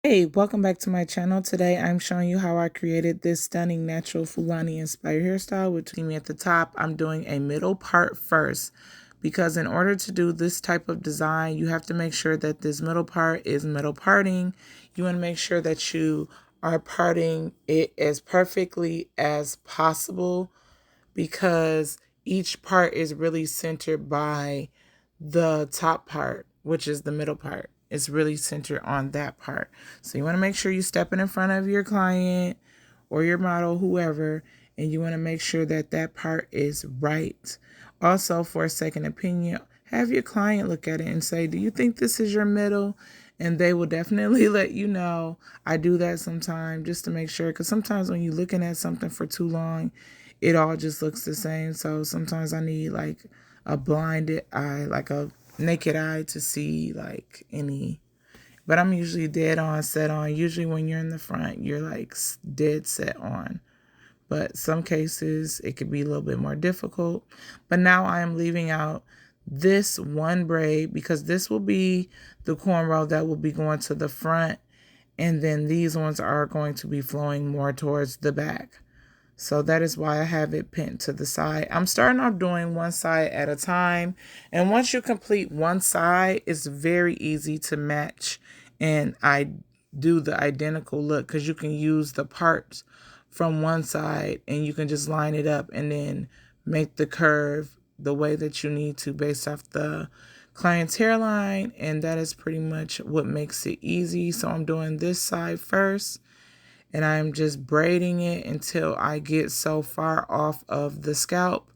Hey, welcome back to my channel. Today I'm showing you how I created this stunning natural Fulani-inspired hairstyle. Which see me at the top, I'm doing a middle part first because in order to do this type of design, you have to make sure that this middle part is middle parting. You want to make sure that you are parting it as perfectly as possible because each part is really centered by the top part, which is the middle part. It's really centered on that part. So you want to make sure you step in front of your client or your model, whoever, and you want to make sure that that part is right. Also, for a second opinion, have your client look at it and say, do you think this is your middle? And they will definitely let you know. I do that sometimes just to make sure, because sometimes when you're looking at something for too long, it all just looks the same. So sometimes I need like a blinded eye, like a naked eye to see like any. But I'm usually dead on, set on. Usually when you're in the front, you're like dead set on. But some cases it could be a little bit more difficult. But now I am leaving out this one braid because this will be the cornrow that will be going to the front. And then these ones are going to be flowing more towards the back. So that is why I have it pinned to the side. I'm starting off doing one side at a time. And once you complete one side, it's very easy to match. And I do the identical look because you can use the parts from one side and you can just line it up and then make the curve the way that you need to based off the client's hairline. And that is pretty much what makes it easy. So I'm doing this side first and I'm just braiding it until I get so far off of the scalp.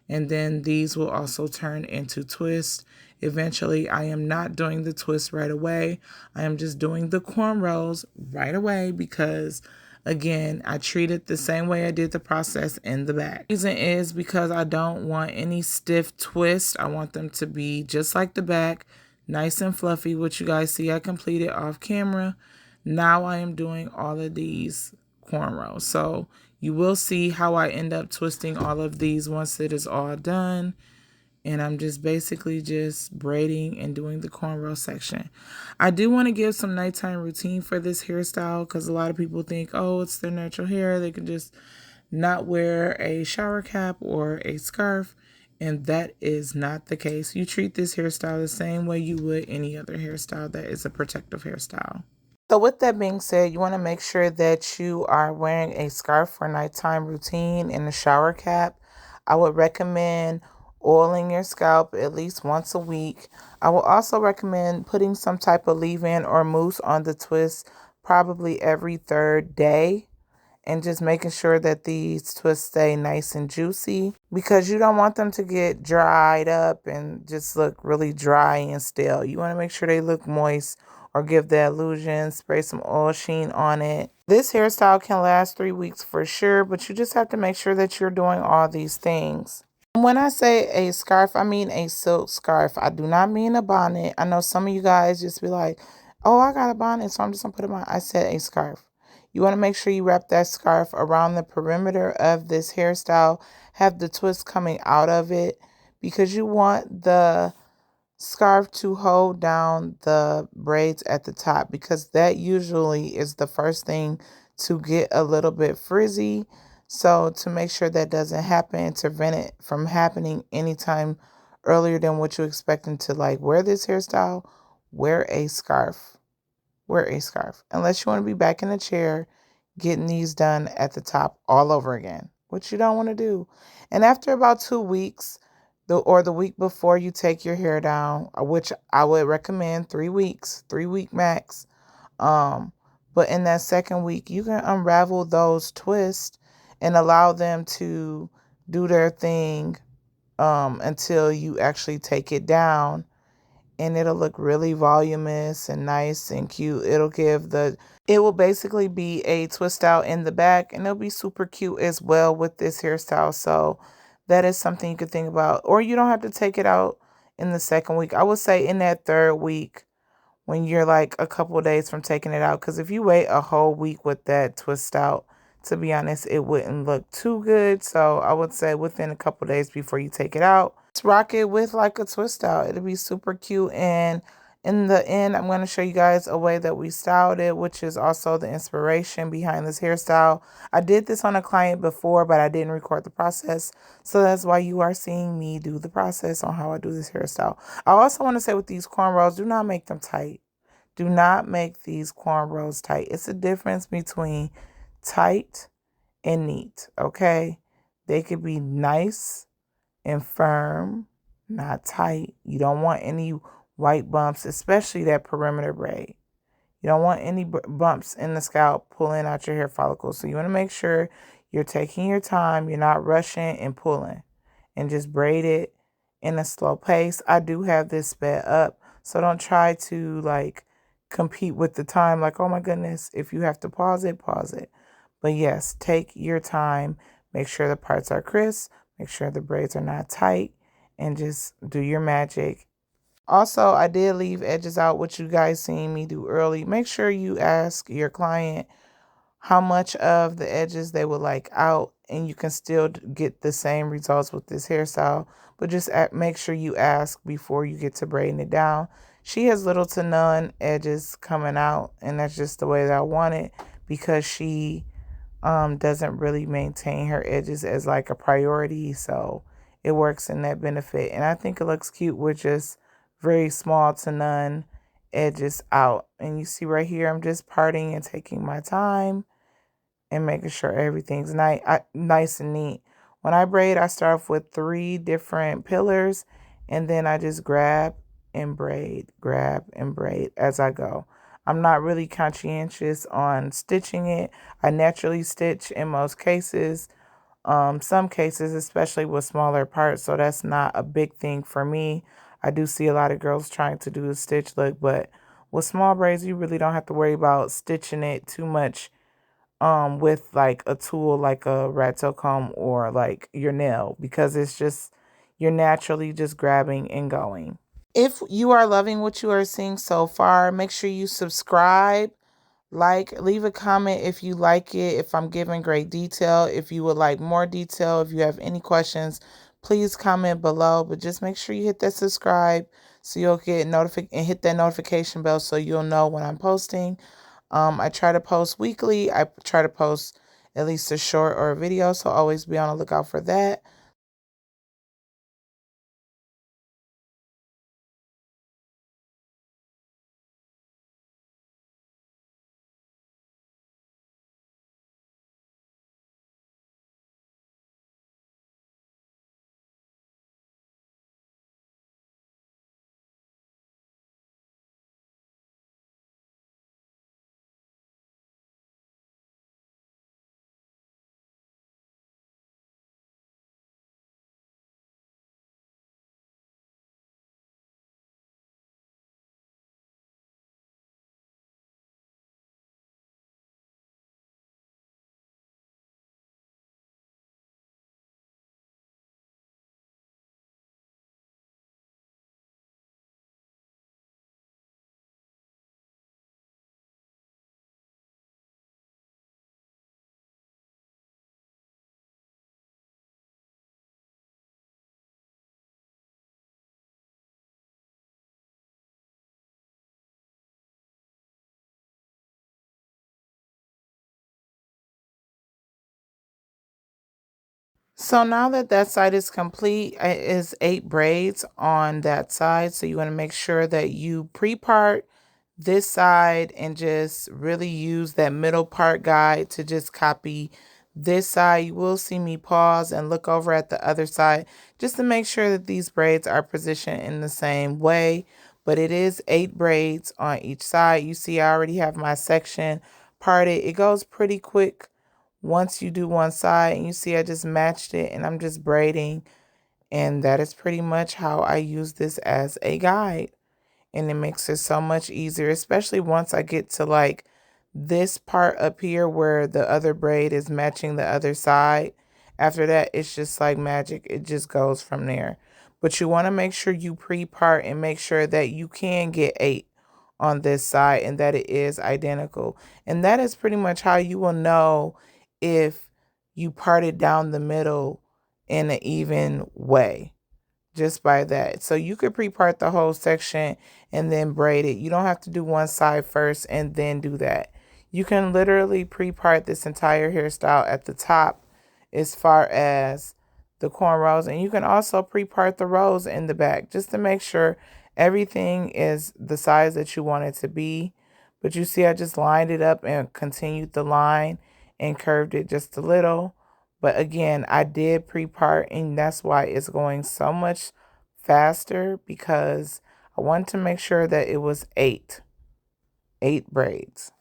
And then these will also turn into twists. Eventually, I am not doing the twist right away. I am just doing the cornrows right away because, again, I treat it the same way I did the process in the back. The reason is because I don't want any stiff twist. I want them to be just like the back, nice and fluffy, which you guys see I completed off camera. Now I am doing all of these cornrows. So you will see how I end up twisting all of these once it is all done. And I'm just basically just braiding and doing the cornrow section. I do want to give some nighttime routine for this hairstyle because a lot of people think, oh, it's their natural hair. They can just not wear a shower cap or a scarf. And that is not the case. You treat this hairstyle the same way you would any other hairstyle that is a protective hairstyle. So with that being said, you want to make sure that you are wearing a scarf for nighttime routine and a shower cap. I would recommend oiling your scalp at least once a week. I will also recommend putting some type of leave-in or mousse on the twist probably every third day and just making sure that these twists stay nice and juicy because you don't want them to get dried up and just look really dry and stale. You want to make sure they look moist or give the illusion. Spray some oil sheen on it. This hairstyle can last 3 weeks for sure, but you just have to make sure that you're doing all these things. When I say a scarf, I mean a silk scarf. I do not mean a bonnet. I know some of you guys just be like, oh, I got a bonnet, so I'm just going to put it on. I said a scarf. You want to make sure you wrap that scarf around the perimeter of this hairstyle. Have the twist coming out of it because you want the scarf to hold down the braids at the top because that usually is the first thing to get a little bit frizzy. So to make sure that doesn't happen, to prevent it from happening anytime earlier than what you expecting to like wear this hairstyle, wear a scarf. Wear a scarf. Unless you want to be back in the chair getting these done at the top all over again, which you don't want to do. And after about 2 weeks, the week before you take your hair down, which I would recommend 3 weeks, 3 week max. But in that second week, you can unravel those twists and allow them to do their thing until you actually take it down, and it'll look really voluminous and nice and cute. It will basically be a twist out in the back, and it'll be super cute as well with this hairstyle. So that is something you could think about. Or you don't have to take it out in the second week. I would say in that third week when you're like a couple of days from taking it out. Because if you wait a whole week with that twist out, to be honest, it wouldn't look too good. So I would say within a couple of days before you take it out, just rock it with like a twist out. It'll be super cute and In the end, I'm going to show you guys a way that we styled it, which is also the inspiration behind this hairstyle. I did this on a client before, but I didn't record the process. So that's why you are seeing me do the process on how I do this hairstyle. I also want to say with these cornrows, do not make them tight. Do not make these cornrows tight. It's a difference between tight and neat, okay? They could be nice and firm, not tight. You don't want any white bumps, especially that perimeter braid. You don't want any bumps in the scalp pulling out your hair follicles. So you want to make sure you're taking your time, you're not rushing and pulling, and just braid it in a slow pace. I do have this sped up, so don't try to like compete with the time like, oh my goodness, if you have to pause it, pause it. But yes, take your time, make sure the parts are crisp, make sure the braids are not tight, and just do your magic. Also, I did leave edges out, which you guys seen me do early. Make sure you ask your client how much of the edges they would like out, and you can still get the same results with this hairstyle. But just make sure you ask before you get to braiding it down. She has little to none edges coming out, and that's just the way that I want it because she doesn't really maintain her edges as like a priority, so it works in that benefit. And I think it looks cute with just very small to none edges out. And you see right here, I'm just parting and taking my time and making sure everything's nice and neat. When I braid, I start off with 3 different pillars, and then I just grab and grab and braid as I go. I'm not really conscientious on stitching it. I naturally stitch in most cases. Some cases, especially with smaller parts, so that's not a big thing for me. I do see a lot of girls trying to do a stitch look, but with small braids, you really don't have to worry about stitching it too much with like a tool like a rat tail comb or like your nail, because it's just you're naturally just grabbing and going. If you are loving what you are seeing so far, make sure you subscribe, leave a comment if you like it, if I'm giving great detail, if you would like more detail, if you have any questions, please comment below. But just make sure you hit that subscribe so you'll get notified and hit that notification bell so you'll know when I'm posting. I try to post weekly. I try to post at least a short or a video, so always be on the lookout for that. So now that that side is complete, it is 8 braids on that side. So you want to make sure that you pre-part this side and just really use that middle part guide to just copy this side. You will see me pause and look over at the other side just to make sure that these braids are positioned in the same way. But it is 8 braids on each side. You see I already have my section parted. It goes pretty quick once you do one side, and you see I just matched it and I'm just braiding, and that is pretty much how I use this as a guide. And it makes it so much easier, especially once I get to like this part up here where the other braid is matching the other side. After that, it's just like magic. It just goes from there. But you want to make sure you pre-part and make sure that you can get 8 on this side and that it is identical. And that is pretty much how you will know if you parted down the middle in an even way. just by that. So you could pre-part the whole section and then braid it. You don't have to do one side first and then do that. You can literally pre-part this entire hairstyle at the top as far as the cornrows, and you can also pre-part the rows in the back just to make sure everything is the size that you want it to be. But you see I just lined it up and continued the line and curved it just a little. But again, I did pre-part, and that's why it's going so much faster, because I wanted to make sure that it was eight braids.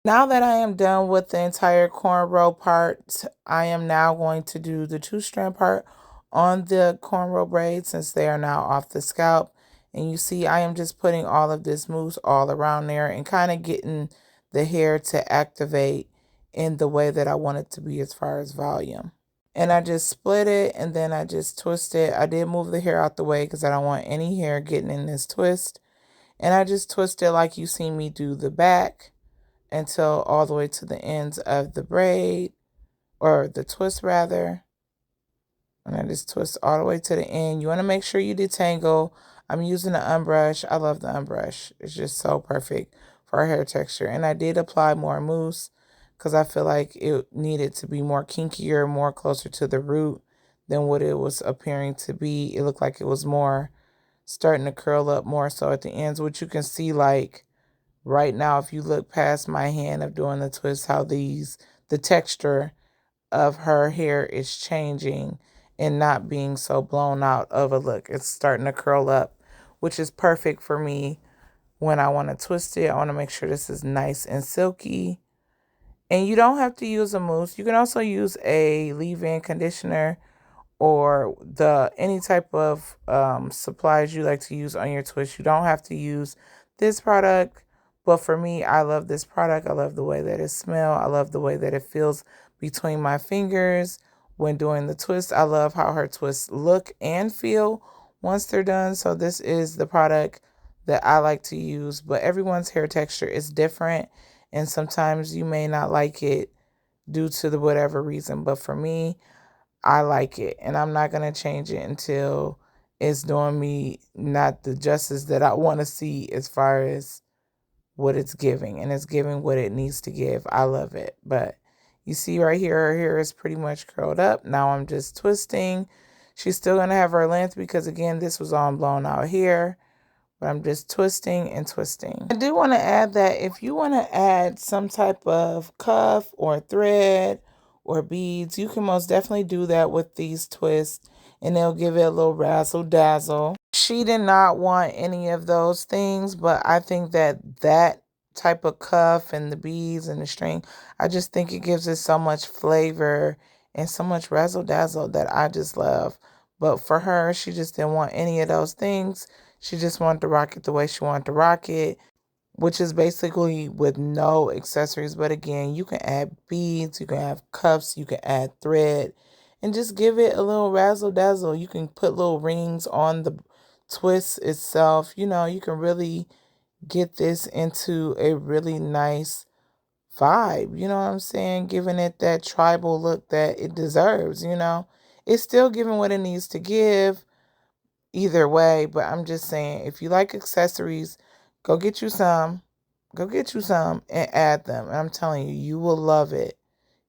Now that I am done with the entire cornrow part, I am now going to do the two-strand part on the cornrow braids, since they are now off the scalp. And you see I am just putting all of this mousse all around there and kind of getting the hair to activate in the way that I want it to be as far as volume. And I just split it, and then I just twist it. I did move the hair out the way because I don't want any hair getting in this twist. And I just twist it like you see me do the back, until all the way to the ends of the braid, or the twist rather. And I just twist all the way to the end. You want to make sure you detangle. I'm using the unbrush. I love the unbrush. It's just so perfect for our hair texture. And I did apply more mousse because I feel like it needed to be more kinkier, more closer to the root than what it was appearing to be. It looked like it was more starting to curl up more so at the ends, which you can see like right now, if you look past my hand of doing the twist, how the texture of her hair is changing and not being so blown out of a look. It's starting to curl up, which is perfect for me when I want to twist it. I want to make sure this is nice and silky. And you don't have to use a mousse. You can also use a leave-in conditioner or any type of supplies you like to use on your twist. You don't have to use this product, but for me, I love this product. I love the way that it smells. I love the way that it feels between my fingers when doing the twist. I love how her twists look and feel once they're done. So this is the product that I like to use, but everyone's hair texture is different, and sometimes you may not like it due to the whatever reason, but for me, I like it, and I'm not going to change it until it's doing me not the justice that I want to see as far as what it's giving, and it's giving what it needs to give. I love it. But you see right here, her hair is pretty much curled up. Now I'm just twisting. She's still going to have her length because, again, this was all blown out here. But I'm just twisting and twisting. I do want to add that if you want to add some type of cuff or thread or beads, you can most definitely do that with these twists, and they'll give it a little razzle dazzle. She did not want any of those things, but I think that type of cuff and the beads and the string. I just think it gives it so much flavor and so much razzle dazzle that I just love. But for her, she just didn't want any of those things. She just wanted to rock it the way she wanted to rock it, which is basically with no accessories. But again, you can add beads, you can have cuffs, you can add thread, and just give it a little razzle dazzle. You can put little rings on the twist itself. You know, you can really get this into a really nice vibe. You know what I'm saying? Giving it that tribal look that it deserves, you know. It's still giving what it needs to give either way, but I'm just saying, if you like accessories, go get you some. Go get you some and add them. And I'm telling you, you will love it.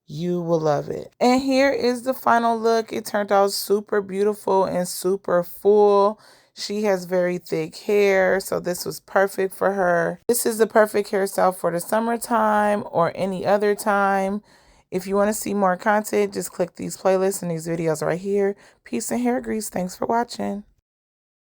You will love it. And here is the final look. It turned out super beautiful and super full. She has very thick hair, so this was perfect for her. This is the perfect hairstyle for the summertime or any other time. If you want to see more content, just click these playlists and these videos right here. Peace and hair grease. Thanks for watching.